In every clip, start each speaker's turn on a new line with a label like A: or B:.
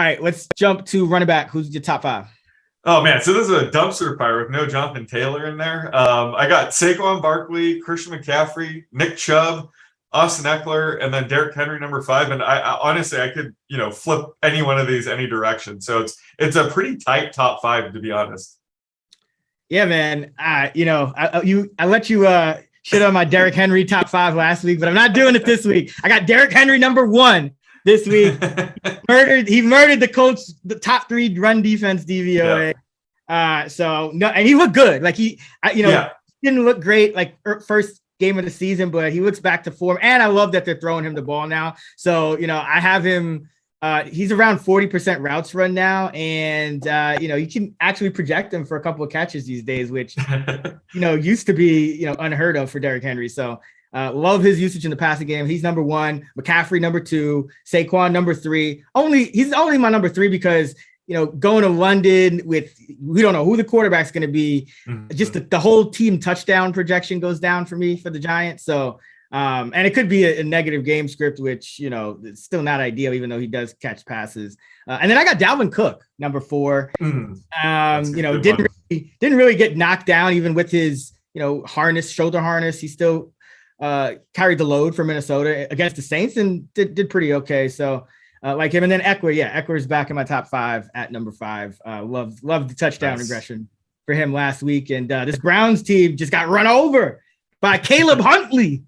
A: All right, let's jump to running back. Who's your top five?
B: Oh man, so this is a dumpster fire with no Jonathan Taylor in there. I got Saquon Barkley, Christian McCaffrey, Nick Chubb, Austin Eckler, and then Derrick Henry number five. And I honestly, I could flip any one of these any direction. So it's a pretty tight top five, to be honest.
A: Yeah, man. I let you shit on my Derrick Henry top five last week, but I'm not doing it this week. I got Derrick Henry number one this week. He murdered the Colts, the top three run defense DVOA. Yeah. And he looked good. Like didn't look great like first game of the season, but he looks back to form. And I love that they're throwing him the ball now. So I have him. He's around 40% routes run now, and you can actually project him for a couple of catches these days, which used to be unheard of for Derrick Henry. So love his usage in the passing game. He's number one. McCaffrey number two. Saquon number three. He's only my number three because going to London with we don't know who the quarterback's going to be. Mm-hmm. Just the whole team touchdown projection goes down for me for the Giants. So. And it could be a negative game script, which, it's still not ideal, even though he does catch passes. And then I got Dalvin Cook, number four. Didn't really get knocked down, even with his, shoulder harness. He still carried the load for Minnesota against the Saints and did pretty okay. So like him. And then Eckler. Yeah, Eckler's back in my top five at number five. Love the touchdown regression for him last week. And this Browns team just got run over by Caleb Huntley.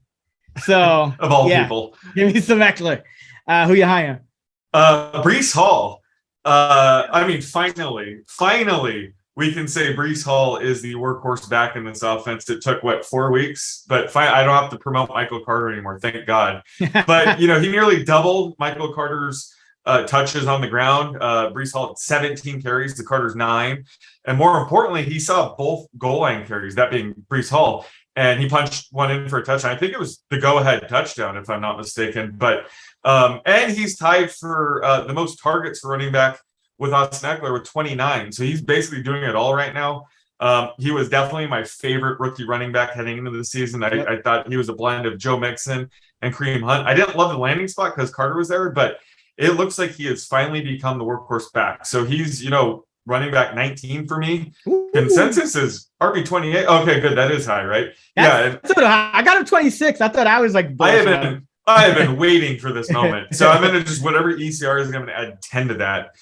A: So
B: of all people,
A: give me some Eckler. Who you high on?
B: Breece Hall. Finally, we can say Breece Hall is the workhorse back in this offense. It took 4 weeks, but I don't have to promote Michael Carter anymore. Thank God. But he nearly doubled Michael Carter's touches on the ground. Breece Hall had 17 carries to Carter's 9, and more importantly, he saw both goal line carries. That being Breece Hall. And he punched one in for a touchdown. I think it was the go-ahead touchdown, if I'm not mistaken. But and he's tied for the most targets for running back with Austin Eckler with 29. So he's basically doing it all right now. He was definitely my favorite rookie running back heading into the season. I thought he was a blend of Joe Mixon and Kareem Hunt. I didn't love the landing spot because Carter was there, but it looks like he has finally become the workhorse back. So he's, running back 19 for me. Ooh. Consensus is RB 28. Okay, good. That is high, right?
A: I got him 26. I thought I was like,
B: I have been waiting for this moment. So I'm going to just whatever ECR is, I'm going to add 10 to that.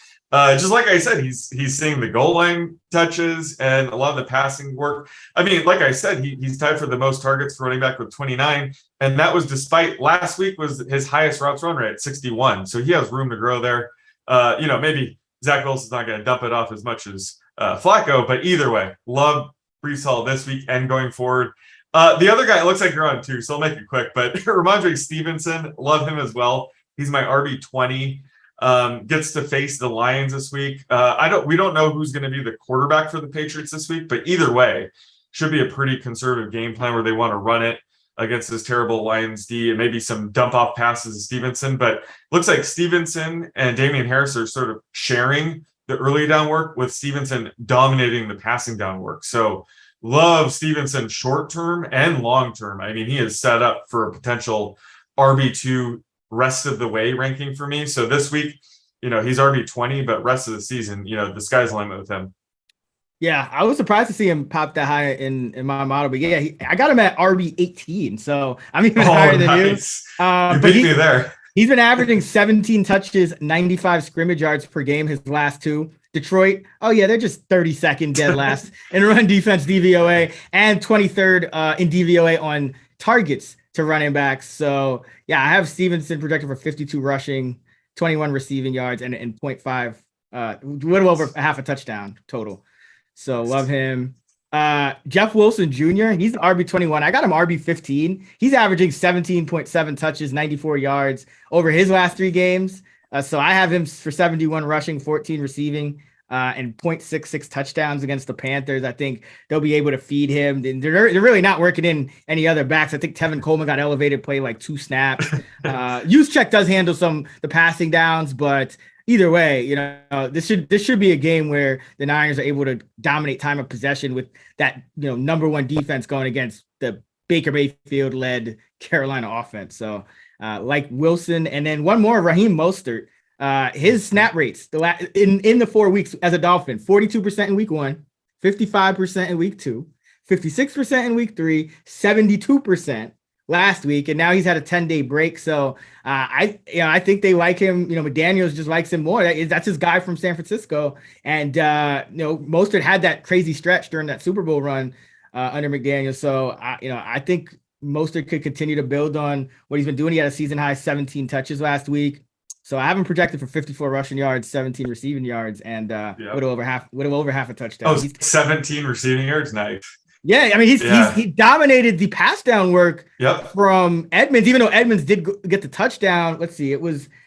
B: Just like I said, he's seeing the goal line touches and a lot of the passing work. I mean, like I said, he's tied for the most targets for running back with 29. And that was despite last week was his highest routes run rate at 61. So he has room to grow there. Maybe Zach Wilson's not going to dump it off as much as Flacco, but either way, love Breece Hall this week and going forward. The other guy, it looks like you're on too, so I'll make it quick, but Ramondre Stevenson, love him as well. He's my RB 20. Gets to face the Lions this week. We don't know who's going to be the quarterback for the Patriots this week, but either way, should be a pretty conservative game plan where they want to run it against this terrible Lions D and maybe some dump off passes to Stevenson. But looks like Stevenson and Damian Harris are sort of sharing the early down work with Stevenson dominating the passing down work. So love Stevenson short term and long term. I mean, he is set up for a potential RB2 rest of the way ranking for me. So this week, he's RB 20, but rest of the season, the sky's the limit with him.
A: Yeah, I was surprised to see him pop that high in my model, but yeah, I got him at RB 18, so I'm even higher than you.
B: You beat me there.
A: He's been averaging 17 touches, 95 scrimmage yards per game his last two. Detroit, they're just 32nd dead last in run defense DVOA and 23rd in DVOA on targets to running backs. So yeah, I have Stevenson projected for 52 rushing, 21 receiving yards, and 0.5, a little over half a touchdown total. So love him. Jeff Wilson Jr., he's RB 21. I got him RB 15. He's averaging 17.7 touches, 94 yards over his last 3 games. So I have him for 71 rushing, 14 receiving, and 0.66 touchdowns against the Panthers. I think they'll be able to feed him. They're really not working in any other backs. I think Tevin Coleman got elevated, play like 2 snaps. Juszczyk does handle the passing downs, but either way, this should be a game where the Niners are able to dominate time of possession with that, number one defense going against the Baker Mayfield led Carolina offense. So like Wilson, and then one more, Raheem Mostert. His snap rates in the 4 weeks as a Dolphin: 42% in week 1, 55% in week 2, 56% in week 3, 72% last week, and now he's had a 10-day break. So I think they like him. McDaniels just likes him more. That's his guy from San Francisco, and Mostert had that crazy stretch during that Super Bowl run under McDaniels. So I think Mostert could continue to build on what he's been doing. He had a season high 17 touches last week. So I have him projected for 54 rushing yards, 17 receiving yards, and with over half a touchdown.
B: 17 receiving yards, nice.
A: Yeah, I mean he dominated the pass down work from Edmonds, even though Edmonds did get the touchdown. Let's see, I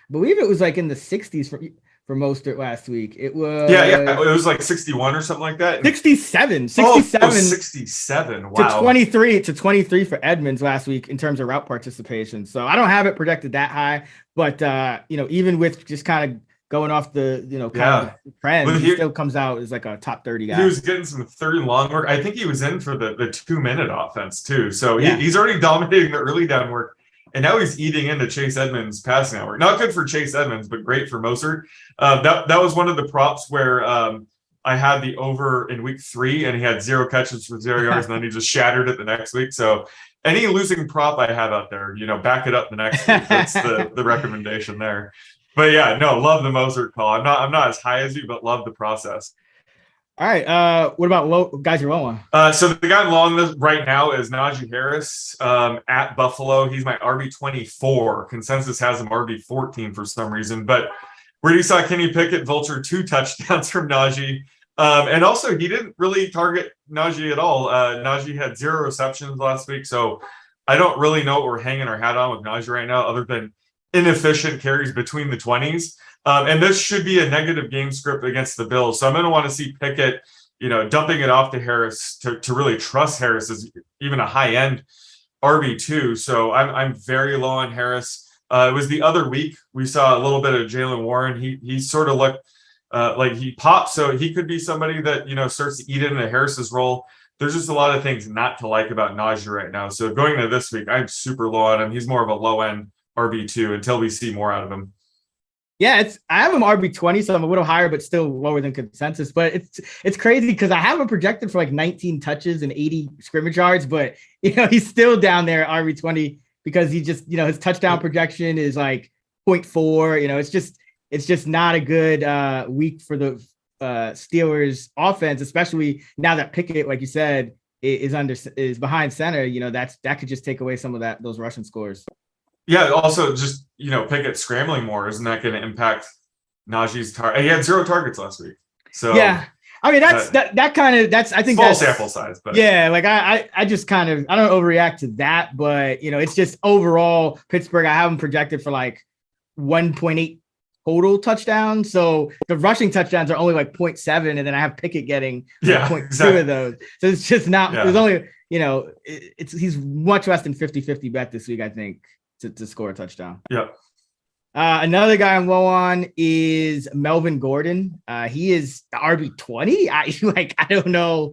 A: believe it was like in the 60s for Mostert last week. It was
B: it was like 61 or something like that.
A: 67.
B: 67. Wow.
A: To 23 for Edmonds last week in terms of route participation. So I don't have it projected that high, but even with just kind of going off the kind of trend, he still comes out as like a top 30 guy.
B: He was getting some 30 long work. I think he was in for the 2-minute offense too. So he's already dominating the early down work. And now he's eating into Chase Edmonds' passing network. Not good for Chase Edmonds, but great for Mostert. That was one of the props where I had the over in week 3, and he had 0 catches for 0 yards, and then he just shattered it the next week. So any losing prop I have out there, back it up the next week. That's the recommendation there. But love the Mostert call. I'm not as high as you, but love the process.
A: All right. What about guys you're low
B: on? So the guy long right now is Najee Harris at Buffalo. He's my RB24. Consensus has him RB14 for some reason. But where you saw Kenny Pickett vulture 2 touchdowns from Najee. And also, he didn't really target Najee at all. Najee had 0 receptions last week. So I don't really know what we're hanging our hat on with Najee right now, other than inefficient carries between the 20s. And this should be a negative game script against the Bills. So I'm going to want to see Pickett, dumping it off to Harris to really trust Harris as even a high-end RB2. So I'm very low on Harris. It was the other week we saw a little bit of Jaylen Warren. He sort of looked like he popped. So he could be somebody that, starts to eat into Harris's role. There's just a lot of things not to like about Najee right now. So going into this week, I'm super low on him. He's more of a low-end RB2 until we see more out of him.
A: Yeah, I have him RB20, so I'm a little higher, but still lower than consensus. But it's crazy because I have him projected for like 19 touches and 80 scrimmage yards, but he's still down there RB20 because he just his touchdown projection is like 0.4. It's just not a good week for the Steelers offense, especially now that Pickett, like you said, is behind center. That could just take away some of those rushing scores.
B: Yeah, also just, Pickett scrambling more. Isn't that going to impact Najee's target? He had 0 targets last week. So
A: yeah, I mean, I think
B: small sample size, but
A: yeah, like I just kind of, I don't overreact to that, but it's just overall Pittsburgh, I have them projected for like 1.8 total touchdowns. So the rushing touchdowns are only like 0.7. And then I have Pickett getting 0.2 of those. So it's just not, there's only, he's much less than 50-50 bet this week, I think. To score a touchdown.
B: Yep.
A: Another guy I'm low on is Melvin Gordon. He is the RB20. I don't know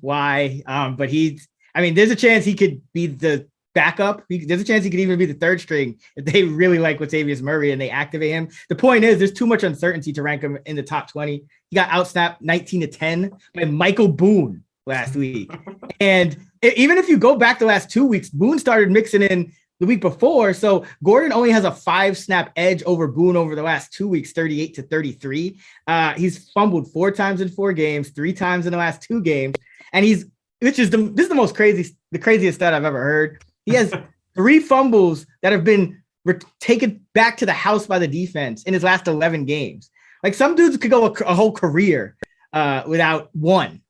A: why, but there's a chance he could be the backup. There's a chance he could even be the 3rd string if they really like Latavius Murray and they activate him. The point is, there's too much uncertainty to rank him in the top 20. He got outsnapped 19-10 by Michael Boone last week. And even if you go back the last 2 weeks, Boone started mixing in the week before. So Gordon only has a 5-snap edge over Boone over the last 2 weeks, 38-33. He's fumbled 4 times in 4 games, 3 times in the last 2 games. And this is the craziest stat I've ever heard. He has 3 fumbles that have been taken back to the house by the defense in his last 11 games. Like some dudes could go a whole career without 1.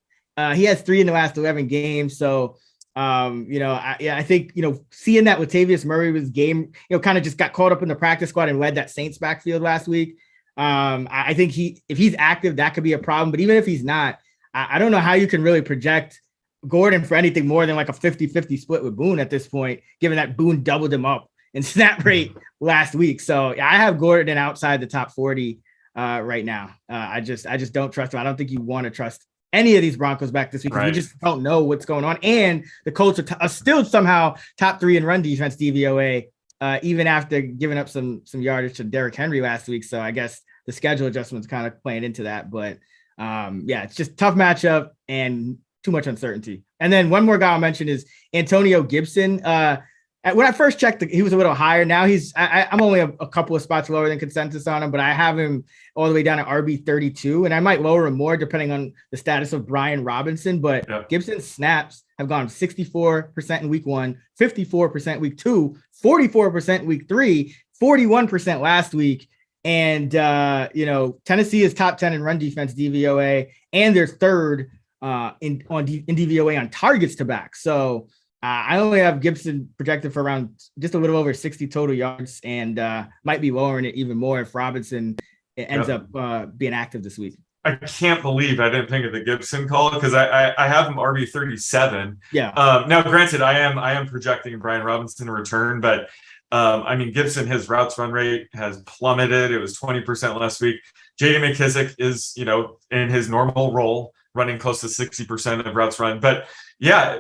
A: He has 3 in the last 11 games. So I think, seeing that Latavius Murray was game, kind of just got caught up in the practice squad and led that Saints backfield last week. I think if he's active, that could be a problem. But even if he's not, I don't know how you can really project Gordon for anything more than like a 50-50 split with Boone at this point, given that Boone doubled him up in snap rate last week. So I have Gordon outside the top 40 right now. I just don't trust him. I don't think you want to trust any of these Broncos back this week. Right. We just don't know what's going on. And the Colts are still somehow top 3 in run defense DVOA even after giving up some yardage to Derrick Henry last week. So I guess the schedule adjustments kind of playing into that. But yeah, it's just tough matchup and too much uncertainty. And then one more guy I'll mention is Antonio Gibson. When I first checked, he was a little higher. Now I'm only a couple of spots lower than consensus on him, but I have him all the way down at RB 32, and I might lower him more depending on the status of Brian Robinson. But Gibson's snaps have gone 64% in week 1, 54% week 2, 44% week 3, 41% last week. And, Tennessee is top 10 in run defense DVOA, and they're third in DVOA on targets to back. So I only have Gibson projected for around just a little over 60 total yards, and might be lowering it even more if Robinson ends up being active this week.
B: I can't believe I didn't think of the Gibson call, because I have him RB 37.
A: Yeah.
B: Now, granted, I am projecting Brian Robinson to return, but Gibson, his routes run rate has plummeted. It was 20% last week. J.D. McKissick is, in his normal role, running close to 60% of routes run. But yeah,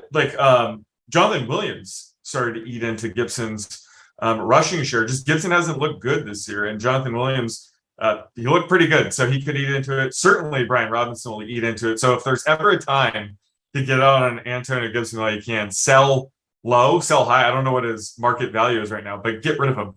B: Jonathan Williams started to eat into Gibson's rushing share. Just Gibson hasn't looked good this year, and Jonathan Williams, he looked pretty good, so he could eat into it. Certainly, Brian Robinson will eat into it. So if there's ever a time to get out on Antonio Gibson while you can, sell low, sell high. I don't know what his market value is right now, but get rid of him.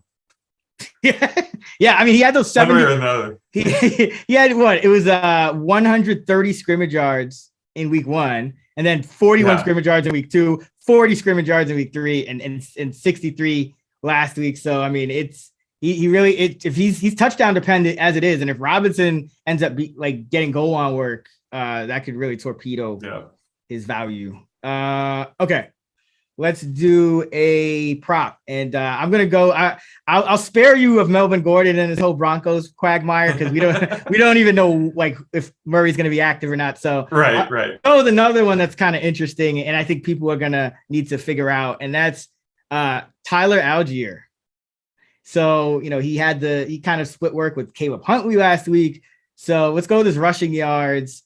A: Yeah. He had those
B: 70.
A: He had what? It was 130 scrimmage yards in week 1, and then 41 scrimmage yards in week 2, 40 scrimmage yards in week 3, and 63 last week. So it's he really if he's touchdown dependent as it is, and if Robinson ends up getting goal line work, that could really torpedo his value. Okay. Let's do a prop, and I'm gonna go. I'll spare you of Melvin Gordon and his whole Broncos quagmire, because we don't even know if Murray's gonna be active or not. So
B: right.
A: Oh, another one that's kind of interesting, and I think people are gonna need to figure out, and that's Tyler Algier. So he kind of split work with Caleb Huntley last week. So let's go with his rushing yards.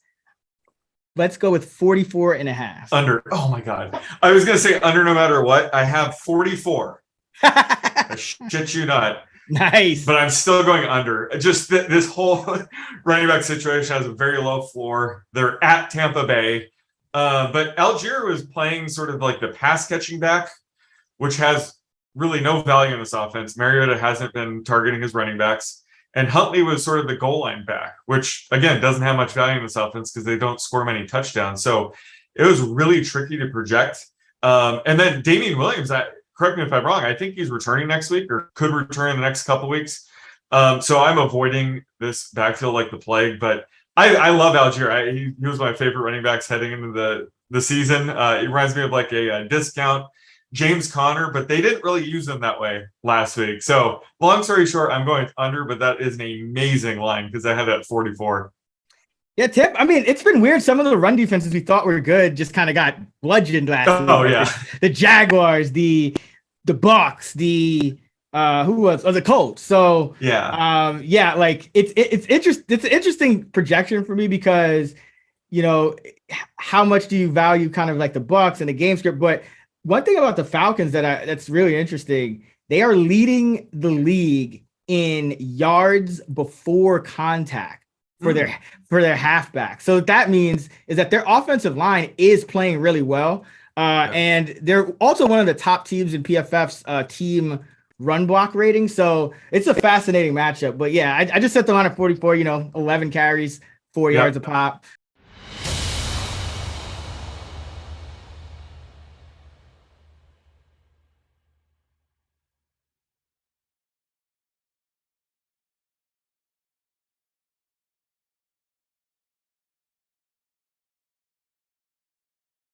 A: Let's go with 44.5.
B: Under. Oh my God. I was going to say under no matter what. I have 44. I shit you not.
A: Nice.
B: But I'm still going under. Just this whole running back situation has a very low floor. They're at Tampa Bay. But Algier was playing sort of like the pass catching back, which has really no value in this offense. Mariota hasn't been targeting his running backs. And Huntley was sort of the goal line back, which, again, doesn't have much value in this offense because they don't score many touchdowns. So it was really tricky to project. And then Damian Williams, correct me if I'm wrong, I think he's returning next week or could return in the next couple of weeks. So I'm avoiding this backfield like the plague. But I love Algier. He was my favorite running backs heading into the season. It reminds me of like a discount James Conner, but they didn't really use him that way last week. So long story short, I'm going under, but that is an amazing line because I had it at 44.
A: Yeah, Tip. It's been weird. Some of the run defenses we thought were good just kind of got bludgeoned last week.
B: Oh, yeah.
A: The Jaguars, the Bucs, the Colts. So it's an interesting projection for me because how much do you value kind of like the Bucs and the game script, but one thing about the Falcons that's really interesting, they are leading the league in yards before contact for their halfback. So what that means is that their offensive line is playing really well. And they're also one of the top teams in PFF's team run block rating. So it's a fascinating matchup. But yeah, I just set the line at 44, 11 carries, 4 yards a pop.